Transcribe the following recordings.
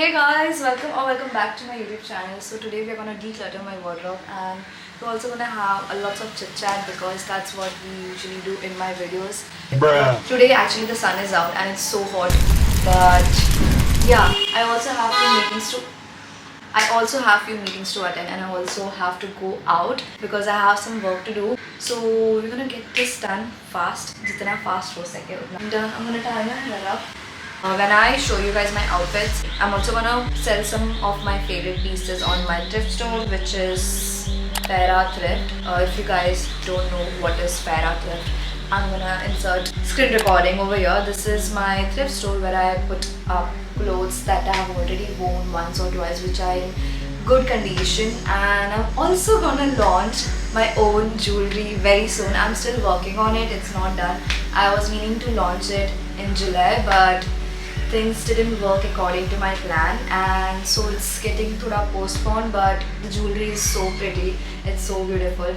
Hey guys, welcome back to my YouTube channel. So today we are gonna declutter my wardrobe and we're also gonna have a lots of chit chat because that's what we usually do in my videos. Bruh. Today actually the sun is out and it's so hot, but yeah, I also have few meetings to attend and I also have to go out because I have some work to do. So we're gonna get this done fast. Jitna fast ho sake utna. And I'm gonna tie my hair up. When I show you guys my outfits, I'm also gonna sell some of my favorite pieces on my thrift store, which is Farah Thrift. If you guys don't know what is Farah Thrift, I'm gonna insert screen recording over here. This is my thrift store where I put up clothes that I have already worn once or twice, which are in good condition. And I'm also gonna launch my own jewelry very soon. I'm still working on it, it's not done. I was meaning to launch it in July, but things didn't work according to my plan, and so it's getting thoda postponed. But the jewelry is so pretty, it's so beautiful.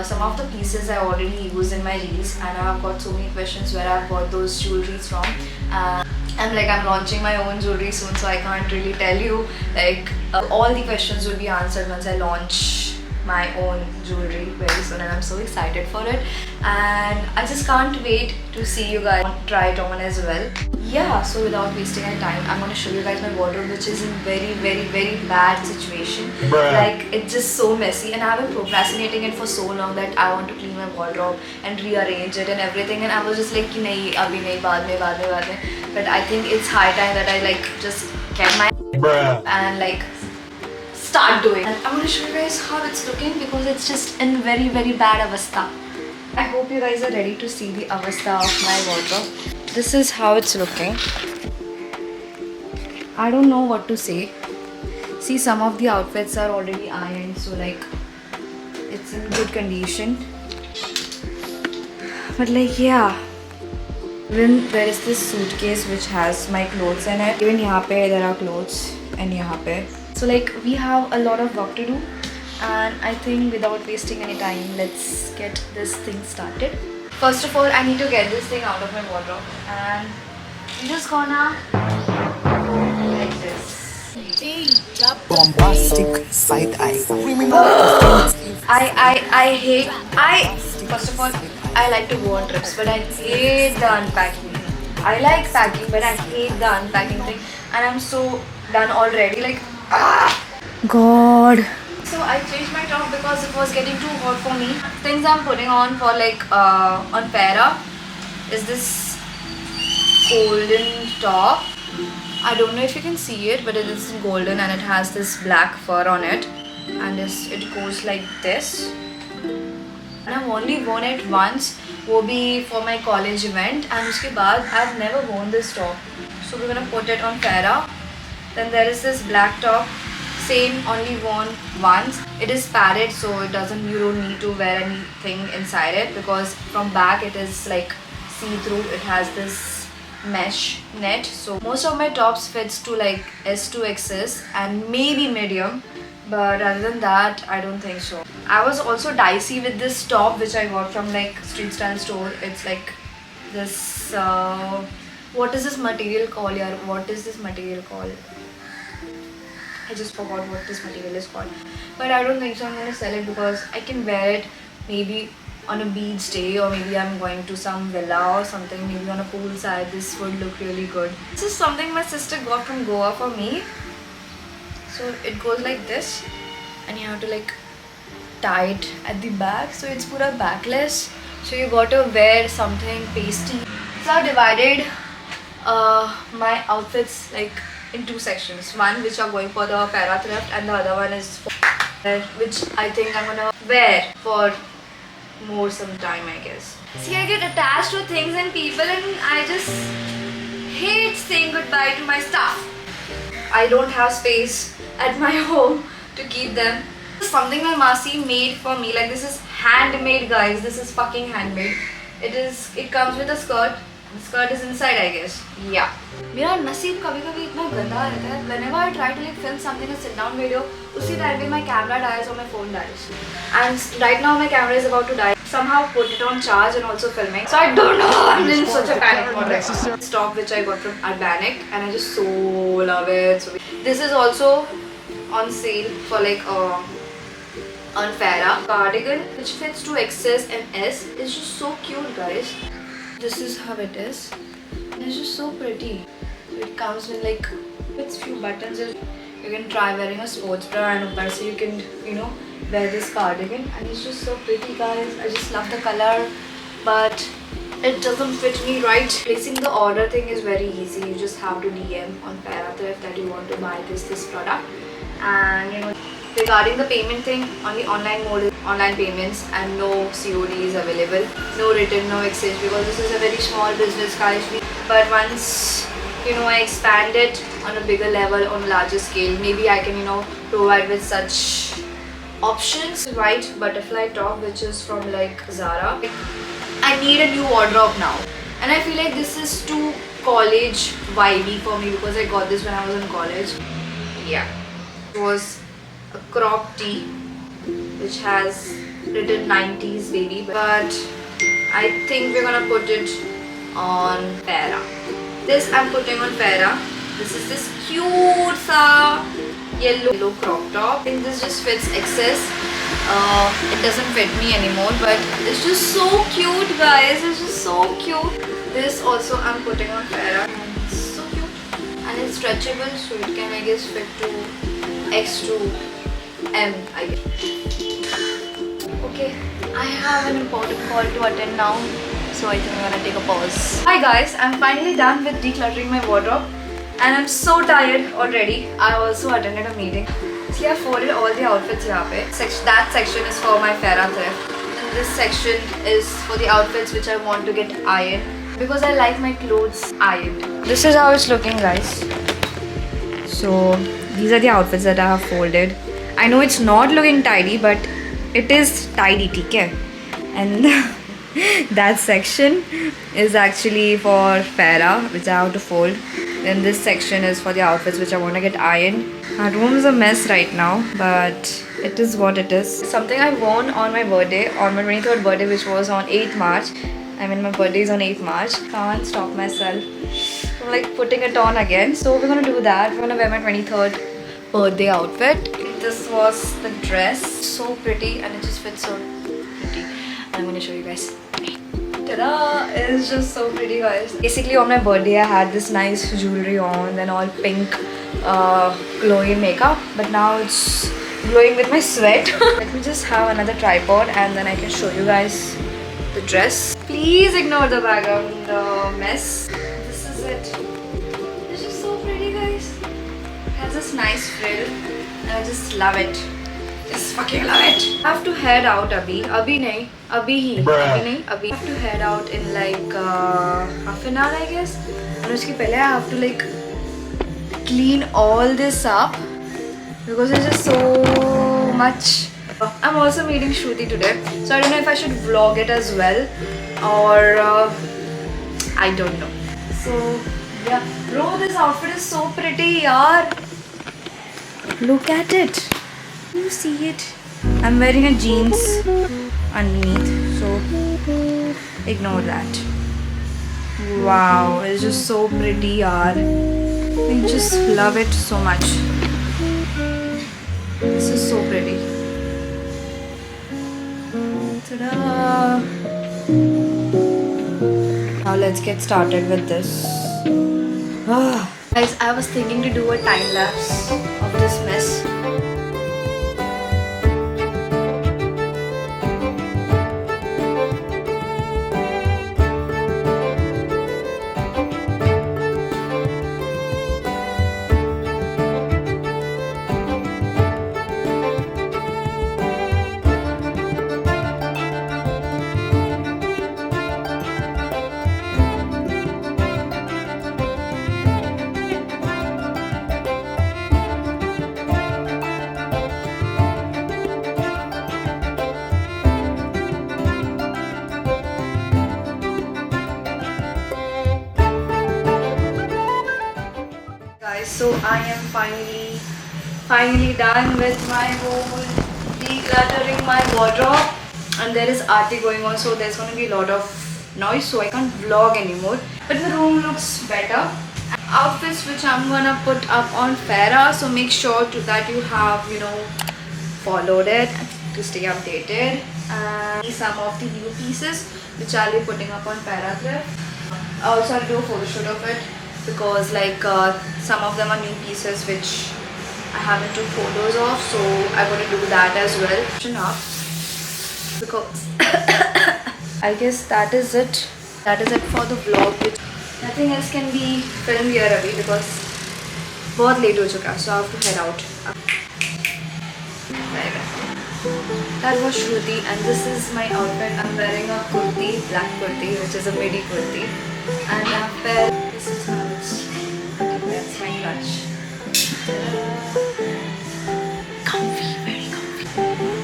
Some of the pieces I already use in my reels, and I've got so many questions where I've got those jewelries from. I'm launching my own jewelry soon, so I can't really tell you all the questions will be answered once I launch my own jewelry very soon, and I'm so excited for it, and I just can't wait to see you guys try it on as well. Yeah, so without wasting any time, I'm gonna show you guys my wardrobe, which is in very bad situation. Bruh. Like, it's just so messy and I've been procrastinating it for so long that I want to clean my wardrobe and rearrange it and everything, and I was just like, nahi, abhi nahi, baad mein. But I think it's high time that I just get my Bruh. and start doing. And I'm gonna show you guys how it's looking because it's just in very bad avastha. I hope you guys are ready to see the avastha of my wardrobe. This is how it's looking. I don't know what to say. See, some of the outfits are already ironed, so it's in good condition. But yeah. Then there is this suitcase which has my clothes in it. Even here there are clothes and here. So we have a lot of work to do, and I think without wasting any time, let's get this thing started. First of all, I need to get this thing out of my wardrobe, and I'm just gonna go like this. Bombastic side eye. First of all, I like to go on trips, but I hate the unpacking. I like packing, but I hate the unpacking thing, and I'm so done already. God. So I changed my top because it was getting too hot for me. Things I'm putting on for on Farah is this golden top. I don't know if you can see it, but it is golden and it has this black fur on it, and it goes like this. And I've only worn it once, वो भी for my college event, and उसके बाद I've never worn this top. So we're gonna put it on Farah. Then there is this black top, same, only worn once. It is padded, so you don't need to wear anything inside it because from back it is see-through. It has this mesh net, so most of my tops fits to S to XS and maybe medium, but other than that I don't think so. I was also dicey with this top which I got from street style store. It's this what is this material called? What is this material called? I just forgot what this material is called, but I don't think so I'm gonna sell it because I can wear it maybe on a beach day, or maybe I'm going to some villa or something, maybe on a poolside. This would look really good. This is something my sister got from Goa for me. So it goes like this, and you have to tie it at the back, so it's pura backless. So you got to wear something pasty. So I've divided my outfits in two sections. One which are going for the Farah Thrift, and the other one is which I think I'm gonna wear for some time, I guess. See, I get attached to things and people, and I just hate saying goodbye to my stuff. I don't have space at my home to keep them. This is something my Masi made for me. This is handmade, guys. This is fucking handmade. It comes with a skirt. The skirt is inside, I guess. Yeah. मेरा नसीब कभी-कभी इतना गंदा रहता है. Whenever I try to film something, a sit-down video, उसी time पे my camera dies or my phone dies. And right now my camera is about to die. Somehow put it on charge and also filming. So I don't know. I'm in such a panic mode right now. This top which I got from Urbanic, and I just so love it. So This is also on sale for like on Farah. Cardigan which fits to XS and S. It's just so cute, guys. This is how it is. And it's just so pretty. It comes with like with few buttons. You can try wearing a sports bra and upper, so you can, you know, wear this cardigan, and it's just so pretty, guys. I just love the color, but it doesn't fit me right. Placing the order thing is very easy. You just have to DM on Parathrift that you want to buy this product. And you know, regarding the payment thing, on the online mode is online payments and no COD is available, no return, no exchange, because this is a very small business, guys. But once, you know, I expand it on a bigger level, on a larger scale, maybe I can, you know, provide with such options. White butterfly top, which is from like Zara. I need a new wardrobe now, and I feel like this is too college vibey for me because I got this when I was in college. Yeah, it was a crop tee which has written 90s baby, but I think we're gonna put it on Farah. This I'm putting on Farah. This is this cute yellow crop top. I think this just fits excess. It doesn't fit me anymore, but it's just so cute, guys. It's just so cute. This also I'm putting on Farah, and it's so cute, and it's stretchable, so it can, I guess, fit to X to M, I guess. Okay, I have an important call to attend now, so I think I'm gonna take a pause. Hi guys, I'm finally done with decluttering my wardrobe, and I'm so tired already. I also attended a meeting. See, I folded all the outfits here. That section is for my Farah thrift, and this section is for the outfits which I want to get ironed because I like my clothes ironed. This is how it's looking, guys. So these are the outfits that I have folded. I know it's not looking tidy, but it is tidy, okay? And that section is actually for Farah, which I have to fold. Then this section is for the outfits which I want to get ironed. My room is a mess right now, but it is what it is. Something I worn on my birthday, on my 23rd birthday, which was on 8th March. I mean, my birthday is on 8th March. Can't stop myself from like putting it on again. So we're gonna do that. We're gonna wear my 23rd birthday outfit. This was the dress. So pretty, and it just fits so pretty. And I'm gonna show you guys. Ta-da! It's just so pretty, guys. Basically, on my birthday, I had this nice jewelry on, then all pink, glowy makeup. But now it's glowing with my sweat. Let me just have another tripod, and then I can show you guys the dress. Please ignore the background mess. This is it. It's just so pretty, guys. It has this nice frill, and I just love it. Just fucking love it. I have to head out, Abhi. Abhi nahi. Abhi hi. Abhi nahi. Abhi. I have to head out in like half an hour, I guess. And uske pehle I have to like clean all this up because it's just so much. I'm also meeting Shruti today, so I don't know if I should vlog it as well or I don't know. So yeah, bro, this outfit is so pretty, yaar. Look at it. You see it? I'm wearing a jeans underneath, so ignore that. Wow, it's just so pretty, yaar. I just love it so much. This is so pretty. Ta-da! Now let's get started with this. Guys, I was thinking to do a time lapse of this mess. So I am finally done with my whole decluttering my wardrobe, and there is arty going on, so there's going to be a lot of noise, so I can't vlog anymore, but the room looks better. outfits which I'm gonna put up on Farah. So make sure that you have, followed it to stay updated. And some of the new pieces which I'll be putting up on Farah Thrift. Also, I'll do a photo shoot of it because some of them are new pieces which I haven't took photos of. So I'm gonna do that as well. Enough. Because I guess that is it. That is it for the vlog. Nothing else can be filmed here abhi because बहुत late हो चुका, so I have to head out. That was Shruti, and this is my outfit. I'm wearing a kurti, black kurti, which is a midi kurti, and this is how it's. That's my clutch. Comfy, very comfy.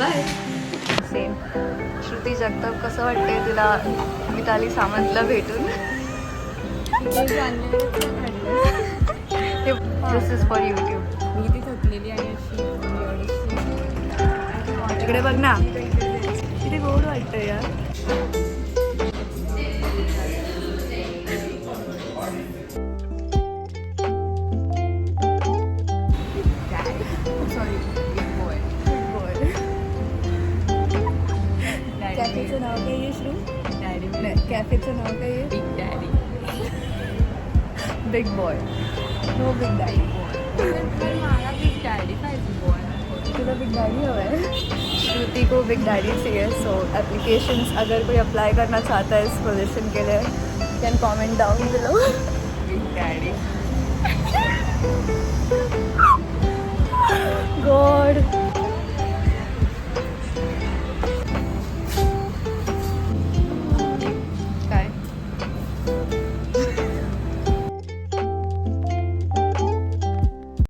Bye. Same. Shruti Jagtap कसं वाटतंय तुला मिताली सामंतला भेटून? This is for YouTube. मी ती थकलेली आहे अशी इकडे बघ ना किती गोड वाटतं यार. कॅफेचं नाव काय आहे श्रू? डॅडी. कॅफेचं नाव काय आहे? Big daddy. Big boy. No big daddy boy. मला बिग डॅडी पाहिजे बॉय. तुला बिग डैडी हवा है? श्रुति को बिग डैडी चाहिए. सो एप्लीकेशंस अगर कोई अप्लाई करना चाहता है इस पोजीशन के लिए can comment down below. Big daddy.